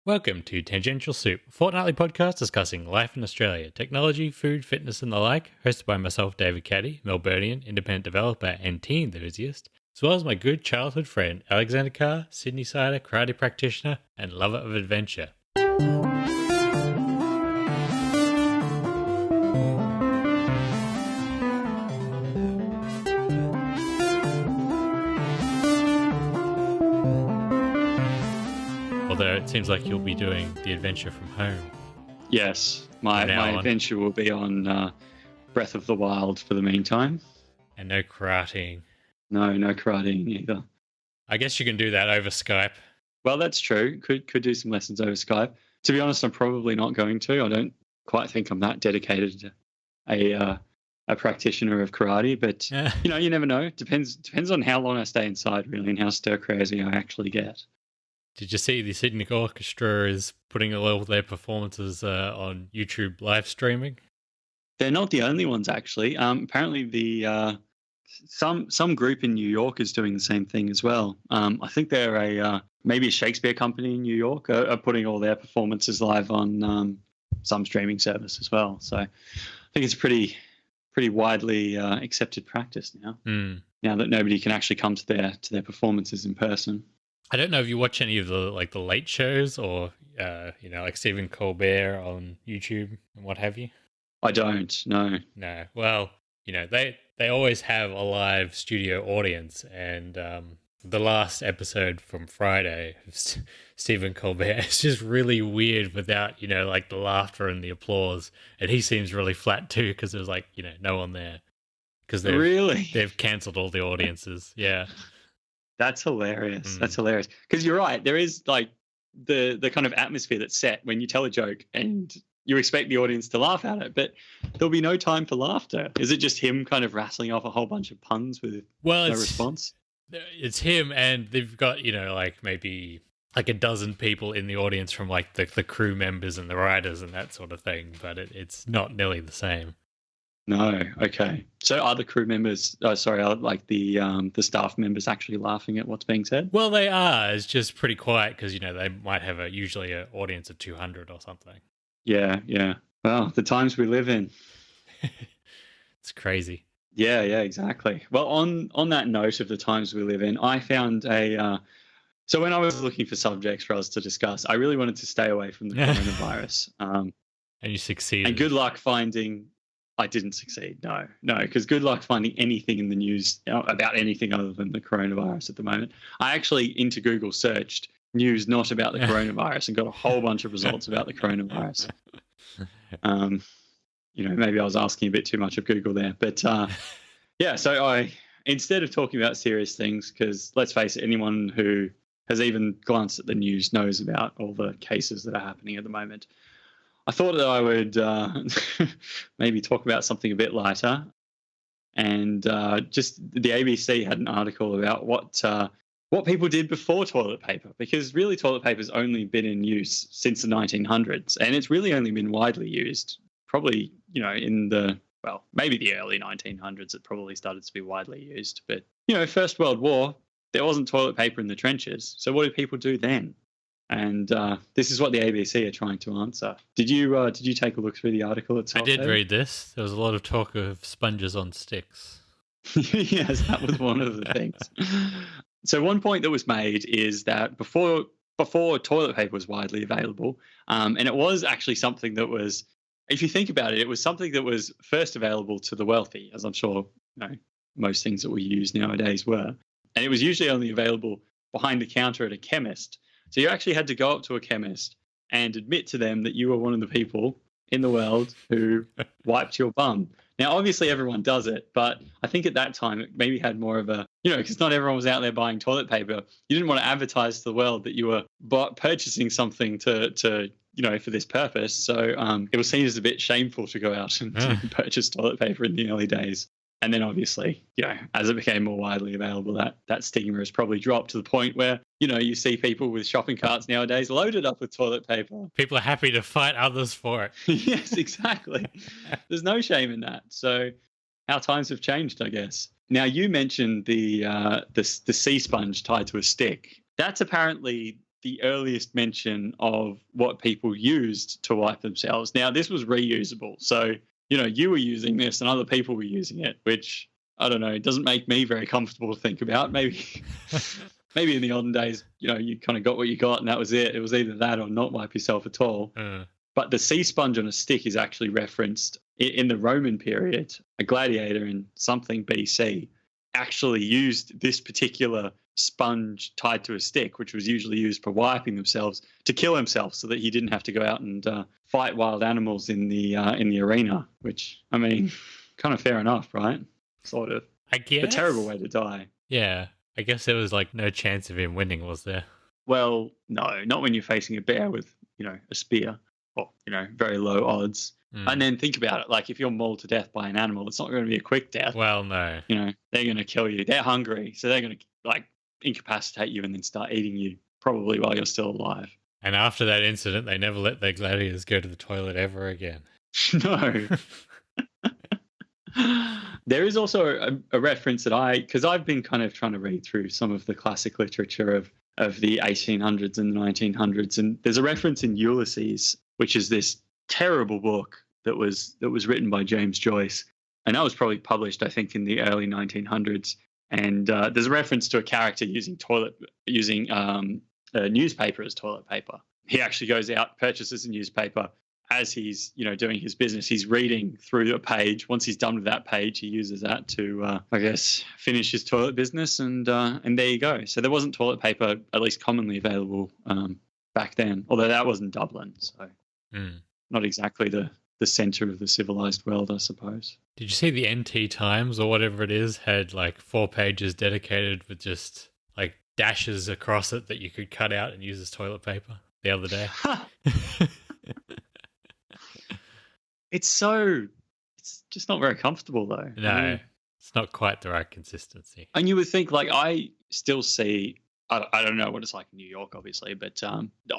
Welcome to Tangential Soup, a fortnightly podcast discussing life in Australia, technology, food, fitness, and the like, hosted by myself, David Caddy, Melburnian, independent developer, and tea enthusiast, as well as my good childhood friend, Alexander Carr, Sydney-sider, karate practitioner, and lover of adventure. Although it seems like you'll be doing the adventure from home. Yes, my adventure will be on Breath of the Wild for the meantime. And no karateing. No karateing either. I guess you can do that over Skype. Well, that's true. Could do some lessons over Skype. To be honest, I'm probably not going to. I don't quite think I'm that dedicated to a practitioner of karate. But you never know. Depends on how long I stay inside, really, and how stir crazy I actually get. Did you see the Sydney Orchestra is putting a lot of their performances on YouTube live streaming? They're not the only ones, actually. Apparently, the some group in New York is doing the same thing as well. I think they're maybe a Shakespeare company in New York are putting all their performances live on some streaming service as well. So I think it's pretty widely accepted practice now. Now that nobody can actually come to their performances in person. I don't know if you watch any of the late shows or like Stephen Colbert on YouTube and what have you. I don't. No. Well, they always have a live studio audience, and the last episode from Friday of Stephen Colbert is just really weird without the laughter and the applause, and he seems really flat too because there's no one there because they've cancelled all the audiences. Yeah. That's hilarious. That's hilarious. Because you're right. There is the kind of atmosphere that's set when you tell a joke and you expect the audience to laugh at it, but there'll be no time for laughter. Is it just him kind of rattling off a whole bunch of puns with no response? It's him, and they've got, maybe a dozen people in the audience from the crew members and the writers and that sort of thing, but it's not nearly the same. No, okay. So are the crew members, the staff members actually laughing at what's being said? Well, they are. It's just pretty quiet because, they might have usually an audience of 200 or something. Yeah. Well, the times we live in. It's crazy. Yeah, exactly. Well, on that note of the times we live in, I found so when I was looking for subjects for us to discuss, I really wanted to stay away from the coronavirus. And you succeeded. And good luck finding... I didn't succeed. No, because good luck finding anything in the news about anything other than the coronavirus at the moment. I actually into Google searched news not about the coronavirus and got a whole bunch of results about the coronavirus. Maybe I was asking a bit too much of Google there, but so I, instead of talking about serious things, because let's face it, anyone who has even glanced at the news knows about all the cases that are happening at the moment. I thought that I would maybe talk about something a bit lighter, and just the ABC had an article about what people did before toilet paper, because really toilet paper's only been in use since the 1900s, and it's really only been widely used probably in maybe the early 1900s it probably started to be widely used, but First World War there wasn't toilet paper in the trenches, so what did people do then? And this is what the ABC are trying to answer. Did you take a look through the article itself? I did read this. There was a lot of talk of sponges on sticks. Yes, that was one of the things. So one point that was made is that before toilet paper was widely available, and it was actually something that was, if you think about it, it was something that was first available to the wealthy, as I'm sure most things that we use nowadays were. And it was usually only available behind the counter at a chemist. So you actually had to go up to a chemist and admit to them that you were one of the people in the world who wiped your bum. Now, obviously, everyone does it, but I think at that time it maybe had more of a, because not everyone was out there buying toilet paper. You didn't want to advertise to the world that you were purchasing something to for this purpose. So it was seen as a bit shameful to go out and purchase toilet paper in the early days. And then obviously, as it became more widely available, that stigma has probably dropped to the point where, you see people with shopping carts nowadays loaded up with toilet paper. People are happy to fight others for it. Yes, exactly. There's no shame in that. So how times have changed, I guess. Now, you mentioned the sea sponge tied to a stick. That's apparently the earliest mention of what people used to wipe themselves. Now, this was reusable. So, you were using this and other people were using it, which, I don't know, it doesn't make me very comfortable to think about. Maybe maybe in the olden days, you kind of got what you got and that was it. It was either that or not wipe yourself at all. But the sea sponge on a stick is actually referenced in the Roman period. A gladiator in something BC actually used this particular sponge tied to a stick, which was usually used for wiping themselves, to kill himself so that he didn't have to go out and fight wild animals in the arena, which, I mean, kind of fair enough, right? Sort of. I guess. A terrible way to die. Yeah. I guess there was like no chance of him winning, was there? Well, no, not when you're facing a bear with, a spear or, very low odds. And then think about it. Like if you're mauled to death by an animal, it's not going to be a quick death. Well, no. They're going to kill you. They're hungry. So they're going to like incapacitate you and then start eating you probably while you're still alive. And after that incident, they never let their gladiators go to the toilet ever again. No. There is also a reference that because I've been kind of trying to read through some of the classic literature of the 1800s and the 1900s, and there's a reference in Ulysses, which is this terrible book that was written by James Joyce, and that was probably published, I think, in the early 1900s. And there's a reference to a character using a newspaper as toilet paper. He actually goes out, purchases a newspaper. As he's, doing his business, he's reading through a page. Once he's done with that page, he uses that to, finish his toilet business, and there you go. So there wasn't toilet paper, at least commonly available back then, although that wasn't Dublin, so not exactly the centre of the civilized world, I suppose. Did you see the NT Times or whatever it is had like 4 pages dedicated with just like dashes across it that you could cut out and use as toilet paper the other day? It's just not very comfortable though. No, it's not quite the right consistency. And you would think, like, I still see, I don't know what it's like in New York, obviously, but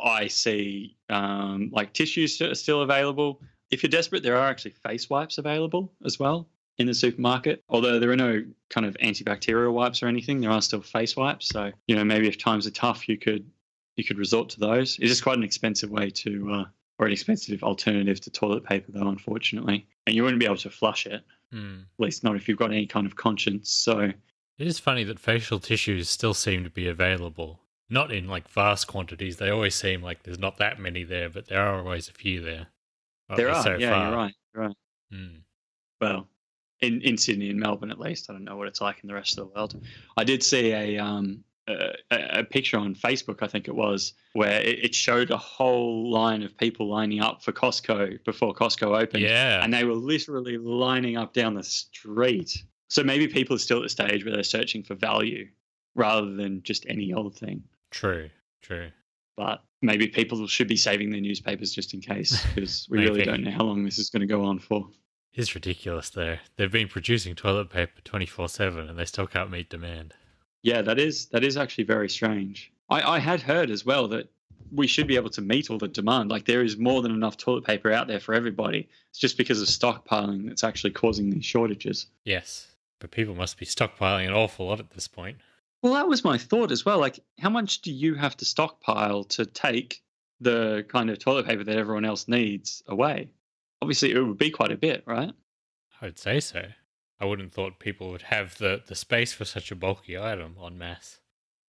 I see like tissues are still available. If you're desperate, there are actually face wipes available as well in the supermarket. Although there are no kind of antibacterial wipes or anything, there are still face wipes. So, maybe if times are tough, you could resort to those. It's just quite an expensive way to or an expensive alternative to toilet paper, though, unfortunately. And you wouldn't be able to flush it, at least not if you've got any kind of conscience. So it is funny that facial tissues still seem to be available. Not in like vast quantities. They always seem like there's not that many there, but there are always a few there. There are, so yeah, far. you're right. Well, in Sydney and Melbourne, at least. I don't know what it's like in the rest of the world. I did see a picture on Facebook, I think it was, where it showed a whole line of people lining up for Costco before Costco opened. Yeah. And they were literally lining up down the street. So maybe people are still at the stage where they're searching for value rather than just any old thing. True. But maybe people should be saving their newspapers just in case, because we really don't know how long this is going to go on for. It's ridiculous, though. They've been producing toilet paper 24/7 and they still can't meet demand. Yeah, that is actually very strange. I had heard as well that we should be able to meet all the demand. Like there is more than enough toilet paper out there for everybody. It's just because of stockpiling that's actually causing these shortages. Yes, but people must be stockpiling an awful lot at this point. Well, that was my thought as well. Like, how much do you have to stockpile to take the kind of toilet paper that everyone else needs away? Obviously, it would be quite a bit, right? I would say so. I wouldn't have thought people would have the space for such a bulky item en masse.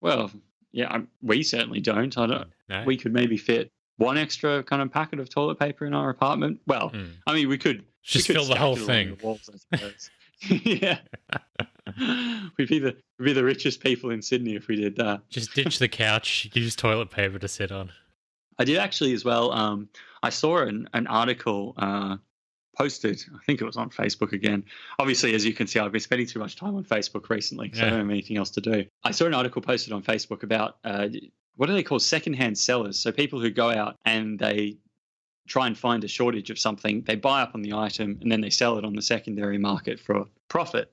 Well, yeah, we certainly don't. No? We could maybe fit one extra kind of packet of toilet paper in our apartment. Well, I mean, we could just we could fill the whole thing. The walls, I suppose. Yeah. We'd be the richest people in Sydney if we did that. Just ditch the couch, use toilet paper to sit on. I did actually as well. I saw an article posted, I think it was on Facebook again. Obviously, as you can see, I've been spending too much time on Facebook recently because I don't have anything else to do. I saw an article posted on Facebook about what do they call secondhand sellers? So people who go out and they try and find a shortage of something, they buy up on the item and then they sell it on the secondary market for a profit.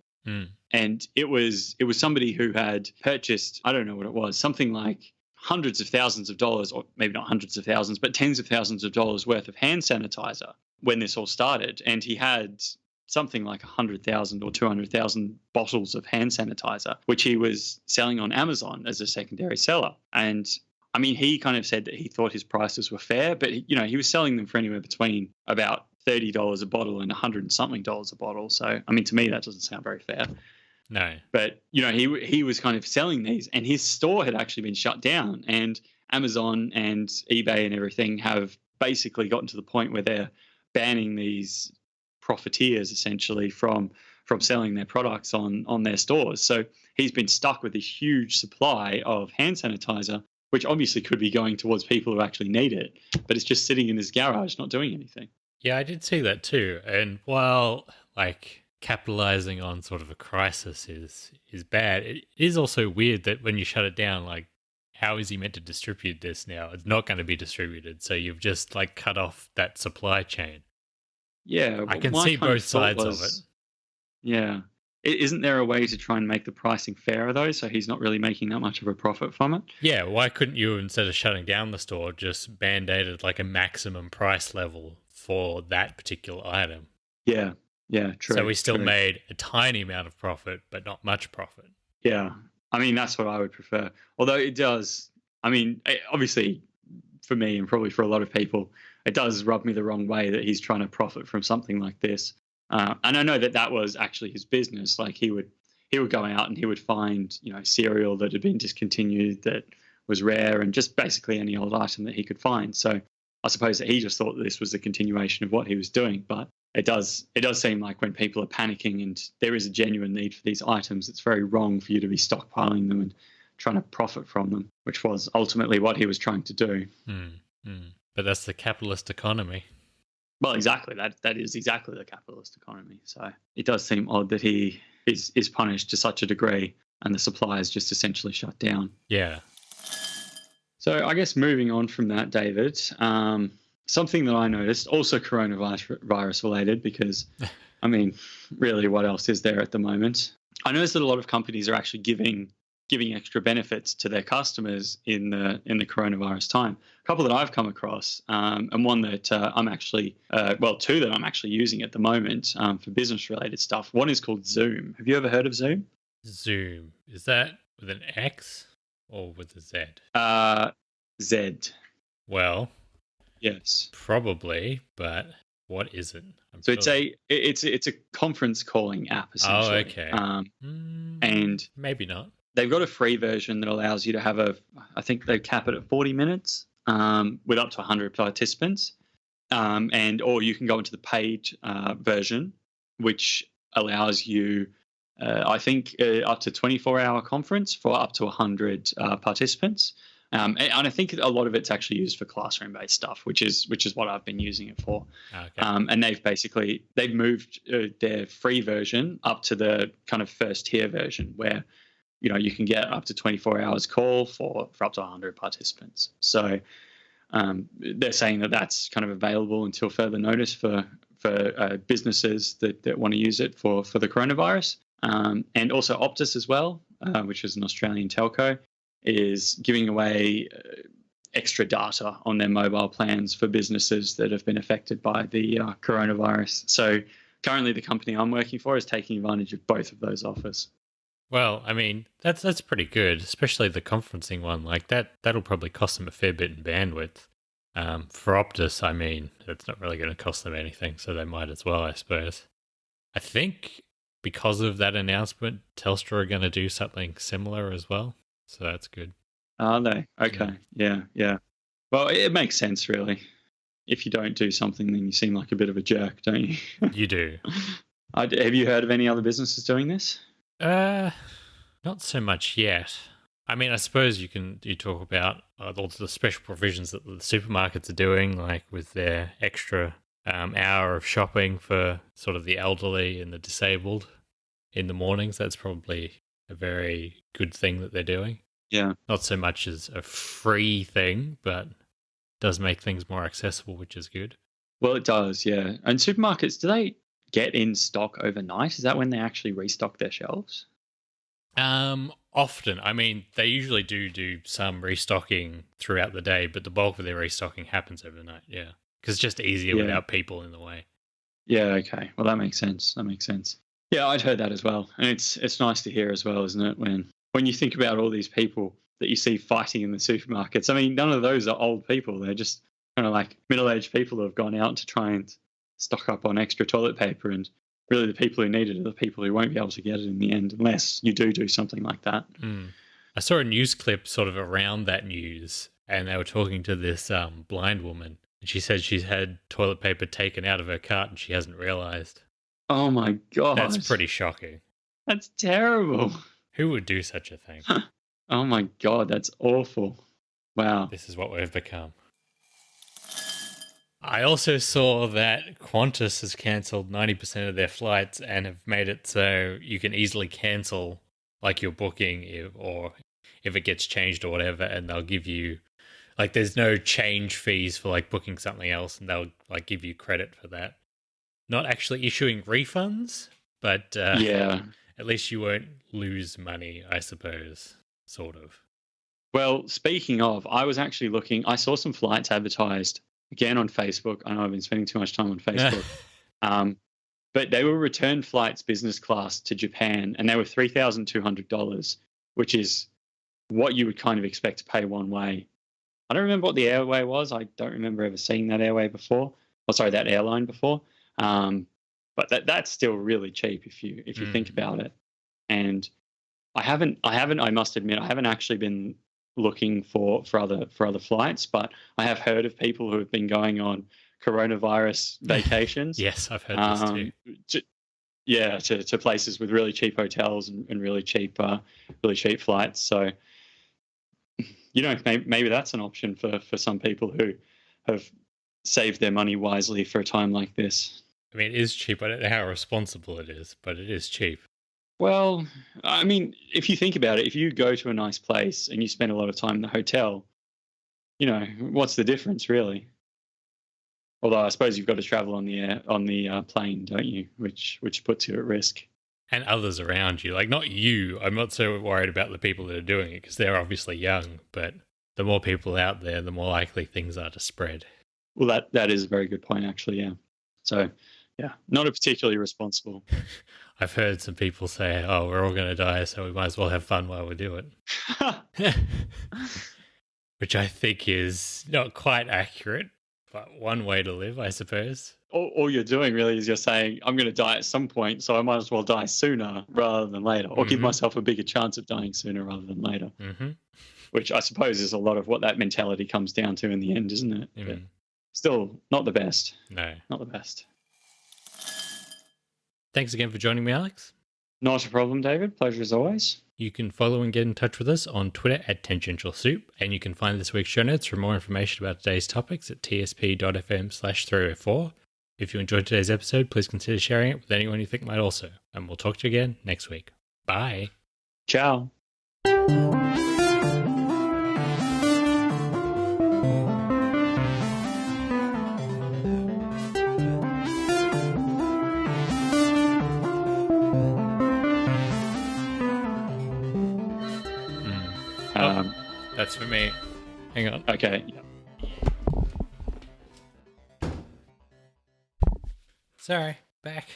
And it was somebody who had purchased, I don't know what it was, something like hundreds of thousands of dollars, or maybe not hundreds of thousands, but tens of thousands of dollars worth of hand sanitizer when this all started. And he had something like 100,000 or 200,000 bottles of hand sanitizer, which he was selling on Amazon as a secondary seller. And I mean, he kind of said that he thought his prices were fair, but he was selling them for anywhere between about $30 a bottle and $100 and something a bottle. So, I mean, to me, that doesn't sound very fair. No. But he was kind of selling these, and his store had actually been shut down, and Amazon and eBay and everything have basically gotten to the point where they're banning these profiteers essentially from selling their products on their stores. So he's been stuck with this huge supply of hand sanitizer, which obviously could be going towards people who actually need it, but it's just sitting in his garage not doing anything. Yeah, I did see that too. And while like capitalizing on sort of a crisis is bad, it is also weird that when you shut it down, like how is he meant to distribute this now? It's not going to be distributed. So you've just like cut off that supply chain. Yeah, I can see both sides of it. Yeah. Isn't there a way to try and make the pricing fairer, though, so he's not really making that much of a profit from it? Yeah, why couldn't you, instead of shutting down the store, just band-aided like a maximum price level for that particular item? Yeah, true. So we still made a tiny amount of profit, but not much profit. Yeah, I mean, that's what I would prefer. Although it does, I mean, obviously for me and probably for a lot of people, it does rub me the wrong way that he's trying to profit from something like this. And I know that was actually his business. Like he would go out and he would find cereal that had been discontinued that was rare, and just basically any old item that he could find. So I suppose that he just thought that this was a continuation of what he was doing. But it does seem like when people are panicking and there is a genuine need for these items, it's very wrong for you to be stockpiling them and trying to profit from them, which was ultimately what he was trying to do. But that's the capitalist economy. Well, exactly. That is exactly the capitalist economy. So it does seem odd that he is punished to such a degree and the supply is just essentially shut down. Yeah. So I guess moving on from that, David, something that I noticed, also coronavirus related, because, I mean, really what else is there at the moment? I noticed that a lot of companies are actually giving extra benefits to their customers in the coronavirus time. A couple that I've come across, and one that I'm actually, two that I'm actually using at the moment for business-related stuff. One is called Zoom. Have you ever heard of Zoom? Zoom. Is that with an X or with a Z? Z. Well, yes, probably, but what is it? It's a conference calling app essentially. Oh, okay. And maybe not. They've got a free version that allows you to have I think they cap it at 40 minutes with up to 100 participants. Or you can go into the paid version, which allows you, I think, up to 24-hour conference for up to 100 participants. And I think a lot of it's actually used for classroom-based stuff, which is what I've been using it for. Okay. And they've moved their free version up to the kind of first tier version where you can get up to 24 hours call for up to 100 participants. So they're saying that that's kind of available until further notice for businesses that want to use it for the coronavirus. And also Optus as well, which is an Australian telco, is giving away extra data on their mobile plans for businesses that have been affected by the coronavirus. So currently the company I'm working for is taking advantage of both of those offers. Well, I mean, that's pretty good, especially the conferencing one. Like that'll probably cost them a fair bit in bandwidth. For Optus, I mean, it's not really going to cost them anything, so they might as well, I suppose. I think because of that announcement, Telstra are going to do something similar as well, so that's good. Are they? Okay, yeah. Well, it makes sense, really. If you don't do something, then you seem like a bit of a jerk, don't you? You do. Have you heard of any other businesses doing this? Not so much yet. I mean, I suppose you talk about all the special provisions that the supermarkets are doing, like with their extra hour of shopping for sort of the elderly and the disabled in the mornings. That's probably a very good thing that they're doing. Yeah. Not so much as a free thing, but does make things more accessible, which is good. Well, it does, yeah. And supermarkets, do they get in stock overnight? Is that when they actually restock their shelves? Often. I mean, they usually do some restocking throughout the day, but the bulk of their restocking happens overnight, yeah. Because it's just easier without people in the way. Yeah, okay. Well, that makes sense. Yeah, I'd heard that as well. And it's nice to hear as well, isn't it? When you think about all these people that you see fighting in the supermarkets. I mean, none of those are old people. They're just kind of like middle-aged people who have gone out to try and stock up on extra toilet paper. And really the people who need it are the people who won't be able to get it in the end unless you do something like that. I saw a news clip sort of around that news, and they were talking to this blind woman. And she said she's had toilet paper taken out of her cart and she hasn't realised. Oh my God. That's pretty shocking. That's terrible. Who would do such a thing? Oh my God, that's awful. Wow. This is what we've become. I also saw that Qantas has cancelled 90% of their flights and have made it so you can easily cancel like your booking if it gets changed or whatever, and they'll give you like there's no change fees for like booking something else, and they'll like give you credit for that. Not actually issuing refunds, but yeah. At least you won't lose money, I suppose, sort of. Well, speaking of, I was actually looking, I saw some flights advertised again on Facebook. I know I've been spending too much time on Facebook. But they were return flights business class to Japan, and they were $3,200, which is what you would kind of expect to pay one way. I don't remember what the airway was. I don't remember ever seeing that airway before. Oh, sorry, that airline before. But that's still really cheap if you think about it. And I must admit, I haven't actually been looking for other flights, but I have heard of people who have been going on coronavirus vacations. Yes, I've heard this too. To places with really cheap hotels and really cheap flights. So, maybe that's an option for some people who have saved their money wisely for a time like this. I mean, it is cheap. I don't know how responsible it is, but it is cheap. Well, I mean, if you think about it, if you go to a nice place and you spend a lot of time in the hotel, what's the difference really? Although I suppose you've got to travel on the plane, don't you? Which puts you at risk. And others around you, like not you. I'm not so worried about the people that are doing it because they're obviously young. But the more people out there, the more likely things are to spread. Well, that is a very good point, actually. Yeah. So, yeah, not a particularly responsible. I've heard some people say, "Oh, we're all going to die, so we might as well have fun while we do it," which I think is not quite accurate. But one way to live, I suppose. All you're doing really is you're saying, I'm going to die at some point, so I might as well die sooner rather than later, or give myself a bigger chance of dying sooner rather than later, which I suppose is a lot of what that mentality comes down to in the end, isn't it? But still, not the best. No. Not the best. Thanks again for joining me, Alex. Not a problem, David. Pleasure as always. You can follow and get in touch with us on Twitter at Tangential Soup, and you can find this week's show notes for more information about today's topics at tsp.fm/304. If you enjoyed today's episode, please consider sharing it with anyone you think might also, and we'll talk to you again next week. Bye. Ciao. That's for me. Hang on. Okay. Sorry. Back.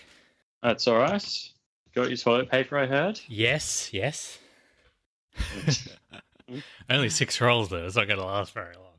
That's all right. Got your toilet paper, I heard? Yes. Only 6 rolls, though. It's not going to last very long.